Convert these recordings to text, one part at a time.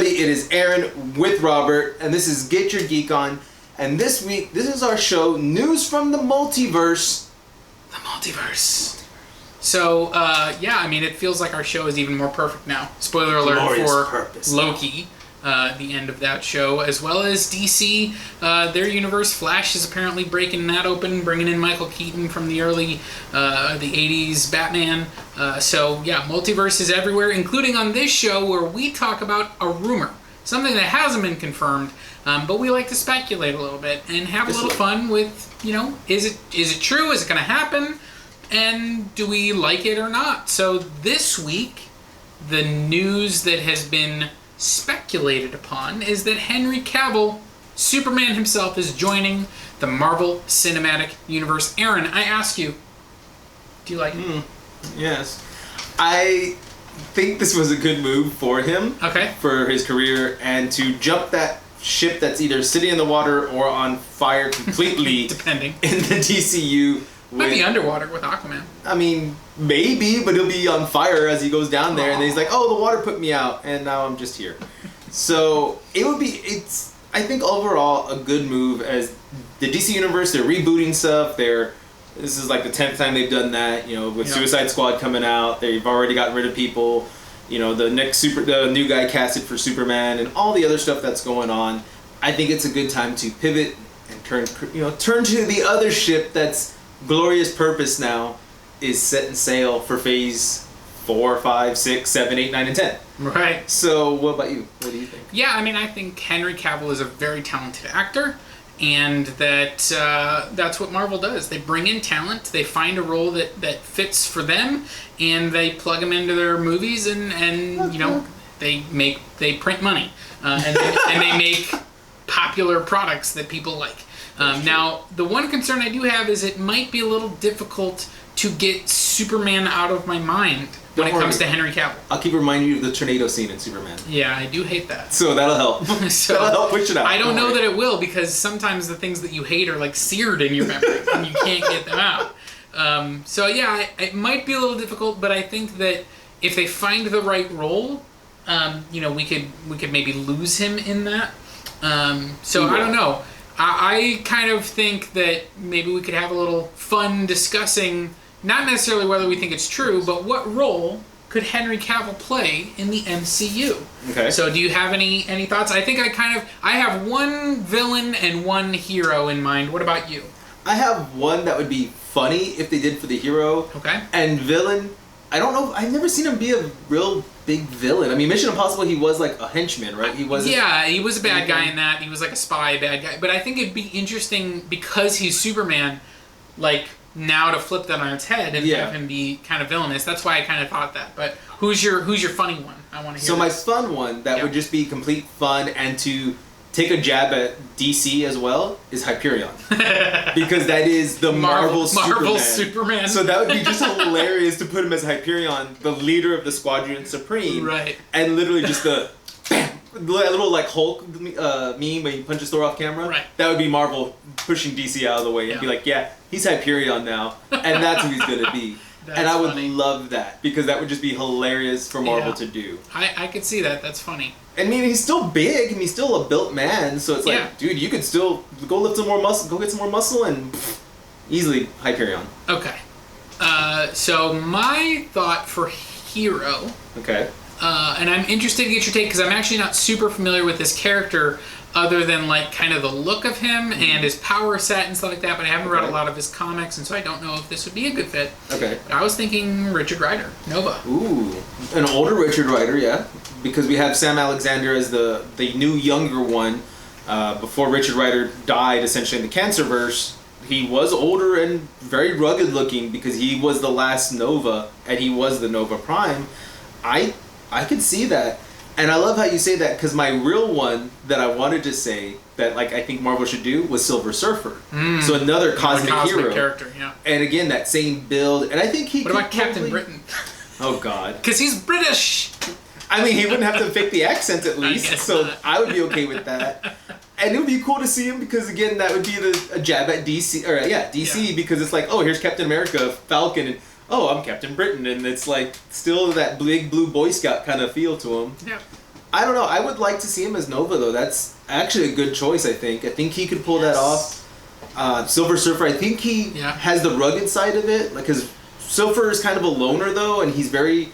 everybody. It is Aaron with Robert, and this is Get Your Geek On. And this week, this is our show, News from the Multiverse. The Multiverse. So, it feels like our show is even more perfect now. Spoiler alert for Loki, the end of that show, as well as DC, their universe. Flash is apparently breaking that open, bringing in Michael Keaton from the early, the 80s Batman. Multiverse is everywhere, including on this show where we talk about a rumor. Something that hasn't been confirmed, but we like to speculate a little bit and have a little fun with, is it true? Is it going to happen? And do we like it or not? So this week, the news that has been speculated upon is that Henry Cavill, Superman himself, is joining the Marvel Cinematic Universe. Aaron, I ask you, do you like it? Yes. I think this was a good move for him. Okay. For his career, and to jump that ship that's either sitting in the water or on fire completely depending in the DCU. Might be underwater with Aquaman. I mean, maybe, but he'll be on fire as he goes down there, and then he's like, oh, the water put me out, and now I'm just here. So it's I think overall a good move, as the DC Universe, they're rebooting stuff, this is like the 10th time they've done that, with Suicide Squad coming out, they've already gotten rid of people, the new guy casted for Superman, and all the other stuff that's going on. I think it's a good time to pivot and turn to the other ship that's glorious purpose now is setting sail for phase 4, 5, 6, 7, 8, 9, and 10. Right. So what about you? What do you think? Yeah, I think Henry Cavill is a very talented actor, and that's what Marvel does. They bring in talent, they find a role that fits for them, and they plug them into their movies, and they print money, and they make popular products that people like. Now, the one concern I do have is it might be a little difficult to get Superman out of my mind when it comes to Henry Cavill. I'll keep reminding you of the tornado scene in Superman. Yeah, I do hate that. So that'll help. That'll help push it out. I don't know that it will, because sometimes the things that you hate are like seared in your memory and you can't get them out. It might be a little difficult, but I think that if they find the right role, we could maybe lose him in that. I don't know. I kind of think that maybe we could have a little fun discussing, not necessarily whether we think it's true, but what role could Henry Cavill play in the MCU? Okay. So do you have any thoughts? I think I have one villain and one hero in mind. What about you? I have one that would be funny if they did for the hero. Okay. And villain, I don't know. I've never seen him be a real big villain. I mean, Mission Impossible, he was like a henchman, right? He was a bad guy in that. He was like a spy bad guy. But I think it'd be interesting, because he's Superman, like now to flip that on its head and have him be kind of villainous. That's why I kind of thought that. But who's your funny one? I want to hear. So my fun one that would just be complete fun, and to take a jab at DC as well, is Hyperion. Because that is the Marvel Superman. So that would be just hilarious to put him as Hyperion, the leader of the Squadron Supreme. Right. And literally just the little like Hulk meme where he punches Thor off camera. Right. That would be Marvel pushing DC out of the way and be like, yeah, he's Hyperion now. And that's who he's going to be. And I would love that, because that would just be hilarious for Marvel to do. I could see that. That's funny. I mean, he's still big, and he's still a built man, so it's like, dude, you could still go lift some more muscle, go get some more muscle, and easily Hyperion. Okay. So my thought for hero. Okay. And I'm interested to get your take, because I'm actually not super familiar with this character, other than like kind of the look of him and his power set and stuff like that, but I haven't read a lot of his comics, and so I don't know if this would be a good fit. Okay. But I was thinking Richard Rider, Nova. Ooh, an older Richard Rider, yeah, because we have Sam Alexander as the new younger one. Before Richard Rider died, essentially in the Cancerverse, he was older and very rugged looking, because he was the last Nova, and he was the Nova Prime. I could see that. And I love how you say that, because my real one that I wanted to say that I think Marvel should do was Silver Surfer. So another cosmic hero character, yeah. And again, that same build. And I think he. What about Captain Britain? Oh God. Because he's British. I mean, he wouldn't have to fake the accent at least, so not. I would be okay with that. And it would be cool to see him, because again, that would be a jab at DC, DC, because it's like, oh, here's Captain America, Falcon, and oh, I'm Captain Britain, and it's like still that big blue Boy Scout kind of feel to him. Yeah. I don't know. I would like to see him as Nova, though. That's actually a good choice, I think. I think he could pull that off. Silver Surfer, I think he has the rugged side of it. Like, because Silver is kind of a loner, though, and he's very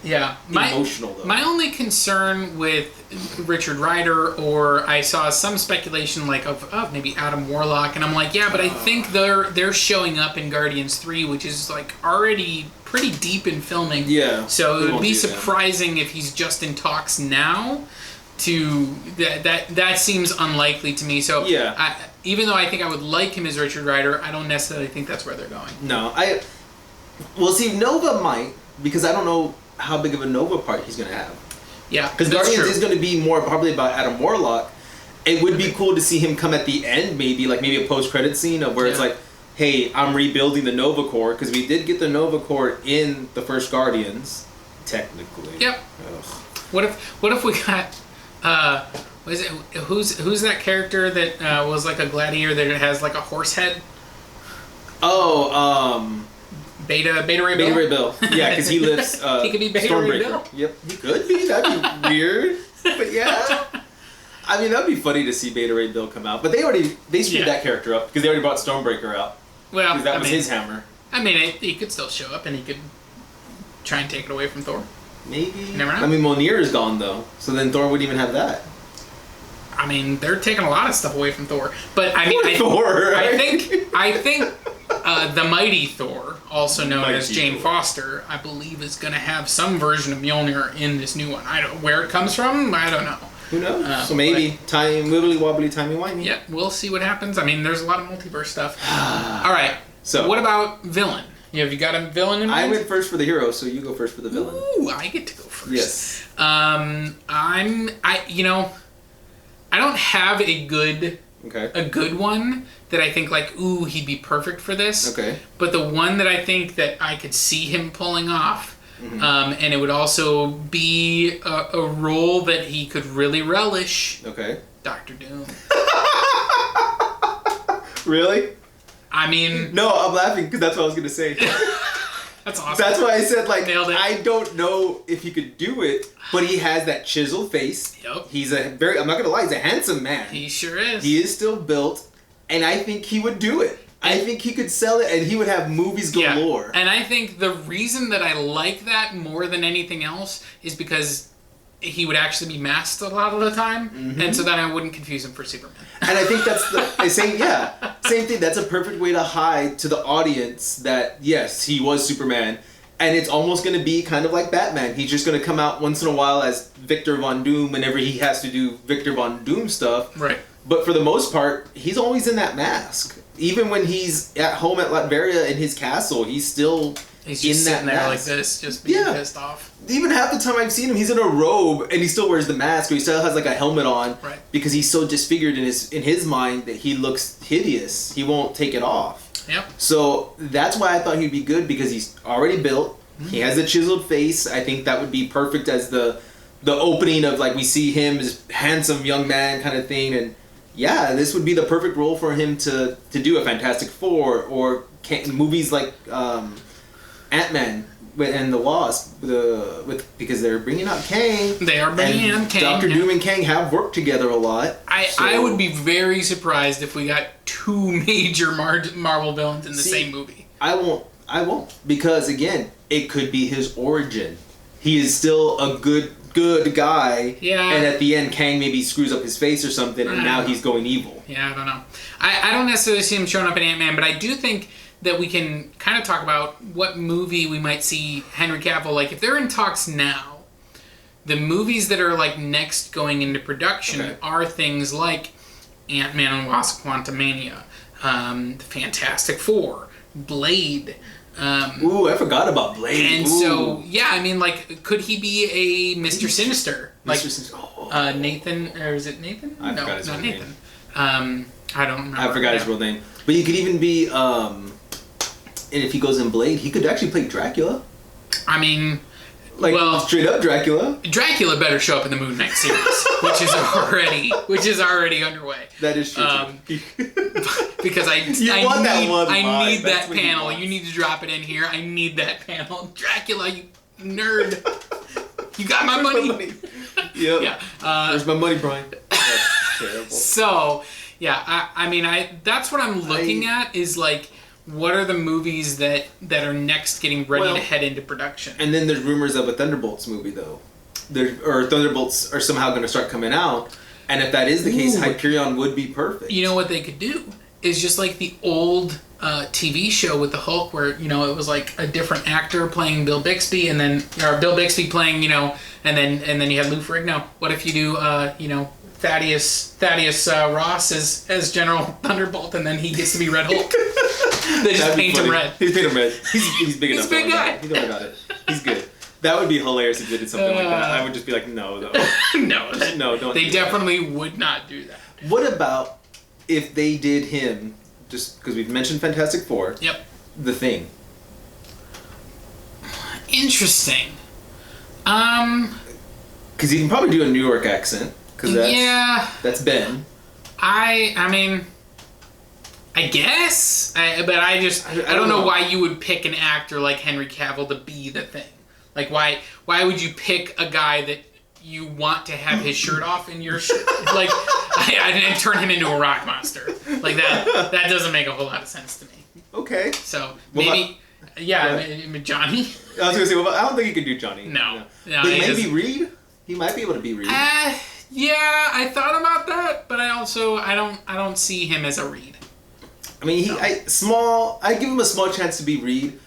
emotional, though. My only concern with Richard Rider, or I saw some speculation like of maybe Adam Warlock, and I'm like, yeah, but I think they're showing up in Guardians 3, which is like already pretty deep in filming. Yeah. So it would be surprising if he's just in talks now. That seems unlikely to me. So even though I think I would like him as Richard Rider, I don't necessarily think that's where they're going. No, well, see, Nova might, because I don't know how big of a Nova part he's going to have. Yeah, because Guardians is going to be more probably about Adam Warlock. It would be cool to see him come at the end, maybe a post-credit scene of where it's like, hey, I'm rebuilding the Nova Corps, because we did get the Nova Corps in the first Guardians, technically. Yep. Ugh. What if we got who's that character that was like a gladiator that has like a horse head? Beta Ray Bill? Beta Ray Bill. Yeah, because he lifts he could be Beta Ray Bill. Yep, he could be. That'd be weird. But yeah. I mean, that'd be funny to see Beta Ray Bill come out. But they screwed that character up because they already brought Stormbreaker out. Well, because that was his hammer. I mean, he could still show up and he could try and take it away from Thor. Maybe. You never know. I mean, Mjolnir is gone, though. So then Thor wouldn't even have that. I mean, they're taking a lot of stuff away from Thor. But I mean, Thor, right? I think the Mighty Thor, also known as Jane Foster, I believe is going to have some version of Mjolnir in this new one. I don't where it comes from. I don't know. Who knows? So maybe wibbly wobbly timey wimey. Yeah, we'll see what happens. I mean, there's a lot of multiverse stuff. All right. So what about villain? Have you got a villain in mind? I went first for the hero, so you go first for the villain. Ooh, I get to go first. Yes. I don't have a good one that I think like, ooh, he'd be perfect for this. Okay. But the one that I think that I could see him pulling off, and it would also be a role that he could really relish. Okay. Dr. Doom. Really? I mean... No, I'm laughing because that's what I was going to say. That's awesome. That's why I said, like, Nailed it. I don't know if he could do it, but he has that chiseled face. Yep. He's I'm not going to lie, he's a handsome man. He sure is. He is still built, and I think he would do it. I think he could sell it, and he would have movies galore. Yeah. And I think the reason that I like that more than anything else is because he would actually be masked a lot of the time, and so then I wouldn't confuse him for Superman. And I think that's the same thing. That's a perfect way to hide to the audience that yes, he was Superman, and it's almost going to be kind of like Batman. He's just going to come out once in a while as Victor Von Doom whenever he has to do Victor Von Doom stuff. Right. But for the most part, he's always in that mask. Even when he's at home at Latveria in his castle, he's still. He's just sitting there like this, just being pissed off. Even half the time I've seen him, he's in a robe and he still wears the mask, or he still has like a helmet on, right? Because he's so disfigured in his mind that he looks hideous. He won't take it off. Yep. So that's why I thought he'd be good, because he's already built. He has a chiseled face. I think that would be perfect as the opening of, like, we see him as handsome young man kind of thing, and yeah, this would be the perfect role for him to do a Fantastic Four or movies like. Ant-Man and the Wasp, because they're bringing out Kang. They are bringing out Kang. Dr. Doom and Kang have worked together a lot. I would be very surprised if we got two major Marvel villains in the same movie. I won't, because again, it could be his origin. He is still a good guy. Yeah. And at the end, Kang maybe screws up his face or something, and now he's going evil. Yeah, I don't know. I don't necessarily see him showing up in Ant-Man, but I do think that we can kind of talk about what movie we might see Henry Cavill, like if they're in talks now, the movies that are like next going into production are things like Ant-Man and Wasp: Quantumania, the Fantastic Four, Blade. Ooh, I forgot about Blade. And so, yeah, I mean, like, could he be a Mr. Sinister? Like, Nathan, or is it Nathan? I forgot his real name. Nathan. I don't remember. I forgot his real name. But you could even be, and if he goes in Blade, he could actually play Dracula. I mean, straight up Dracula. Dracula better show up in the Moon Knight series, which is already underway. That is true. Because I need that panel. You need to drop it in here. I need that panel. Dracula, you nerd. You got my money. Yep. Yeah. Where's my money, Brian? That's terrible. So, yeah, I mean, that's what I'm looking at is like, what are the movies that are next getting ready to head into production? And then there's rumors of a Thunderbolts movie, though. Or Thunderbolts are somehow going to start coming out. And if that is the case, Hyperion would be perfect. You know what they could do? Is just like the old TV show with the Hulk where, you know, it was like a different actor playing Bill Bixby and then, or Bill Bixby playing, you know, and then you had Lou Ferrigno. What if you do, you know, Thaddeus Ross as General Thunderbolt and then he gets to be Red Hulk? They just paint him red. He's paint him red. He's big enough. He's a big guy. He don't got it. He's good. That would be hilarious if they did something like that. I would just be like, no, though. No, don't. They definitely would not do that. What about if they did him, just because we've mentioned Fantastic Four? Yep. The Thing. Interesting. Because you can probably do a New York accent. Because that's Ben. I mean, I guess, but I don't know why you would pick an actor like Henry Cavill to be the Thing. Like, why would you pick a guy that you want to have his shirt off in your shirt? Like, and turn him into a rock monster. Like, that doesn't make a whole lot of sense to me. Okay. So, maybe, Johnny? I was going to say, I don't think he could do Johnny. No. But maybe Reed? He might be able to be Reed. Yeah, I thought about that, but I don't see him as a Reed. I mean, I give him a small chance to be Reed.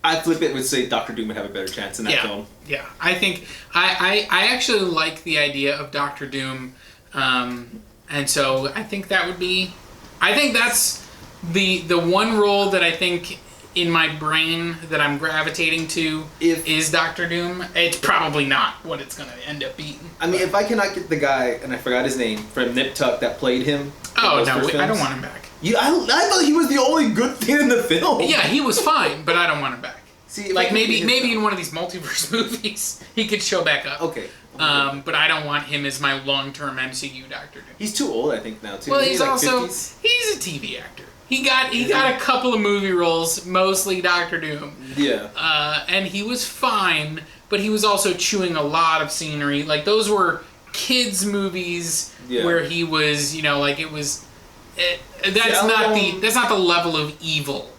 I flip it and would say Dr. Doom would have a better chance in that film. Yeah, I think I actually like the idea of Dr. Doom, and so I think that would be. I think that's the one role that I think in my brain that I'm gravitating to is Dr. Doom. It's probably not what it's going to end up being. I mean, if I cannot get the guy, and I forgot his name, from Nip Tuck that played him. Oh no, I don't want him back. I thought he was the only good thing in the film. Yeah, he was fine, but I don't want him back. See, like maybe in one of these multiverse movies he could show back up. Okay. But I don't want him as my long-term MCU Doctor Doom. He's too old, I think, now too. Well, he's also 50s? He's a TV actor. He got a couple of movie roles, mostly Doctor Doom. Yeah. And he was fine, but he was also chewing a lot of scenery. Like those were kids movies where he was, you know, like it was. That's not the level of evil.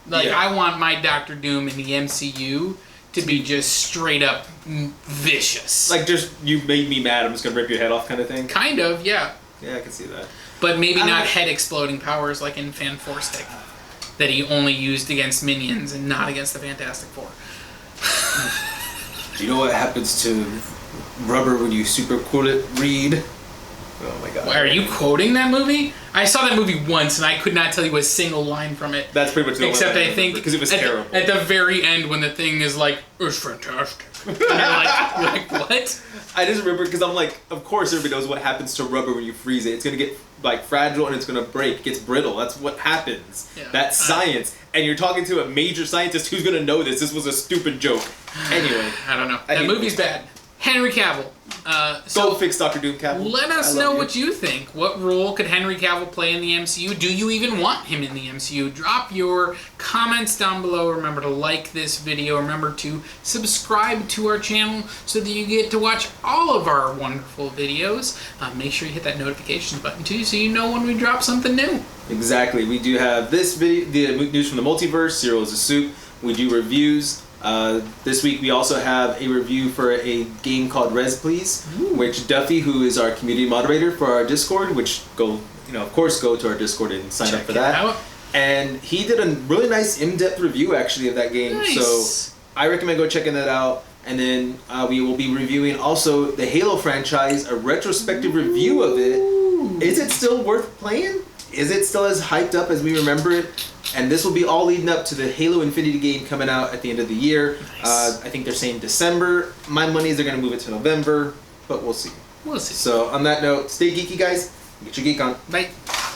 Like I want my Doctor Doom in the MCU to be just straight up vicious. Like just you made me mad, I'm just gonna rip your head off kind of thing. Kind of, yeah. Yeah, I can see that. But maybe not head exploding powers like in Fan Four Stick, that he only used against minions and not against the Fantastic Four. Do you know what happens to rubber when you super cool it, Reed? Oh my god. Are you quoting that movie? I saw that movie once and I could not tell you a single line from it. That's pretty much the except one I think because it was terrible. At the very end when the Thing is like, it's fantastic. And you're like, what? I just remember because I'm like, of course everybody knows what happens to rubber when you freeze it. It's gonna get like fragile and it's gonna break. It gets brittle. That's what happens. Yeah. That's science. And you're talking to a major scientist who's gonna know this. This was a stupid joke. Anyway. I don't know. That movie's bad. Henry Cavill. Go fix Dr. Doom, Cavill. Let us know what you think. What role could Henry Cavill play in the MCU? Do you even want him in the MCU? Drop your comments down below. Remember to like this video. Remember to subscribe to our channel so that you get to watch all of our wonderful videos. Make sure you hit that notifications button too so you know when we drop something new. Exactly. We do have this video, the news from the multiverse. Cyril is a soup. We do reviews. This week we also have a review for a game called Res Please, which Duffy, who is our community moderator for our Discord, which of course go to our Discord and sign up for that. Out. And he did a really nice in-depth review actually of that game. Nice. So I recommend go checking that out. And then we will be reviewing also the Halo franchise, a retrospective review of it. Is it still worth playing? Is it still as hyped up as we remember it? And this will be all leading up to the Halo Infinity game coming out at the end of the year. Nice. I think they're saying December. My money is they're going to move it to November, but we'll see. We'll see. So on that note, stay geeky, guys. Get your geek on. Bye.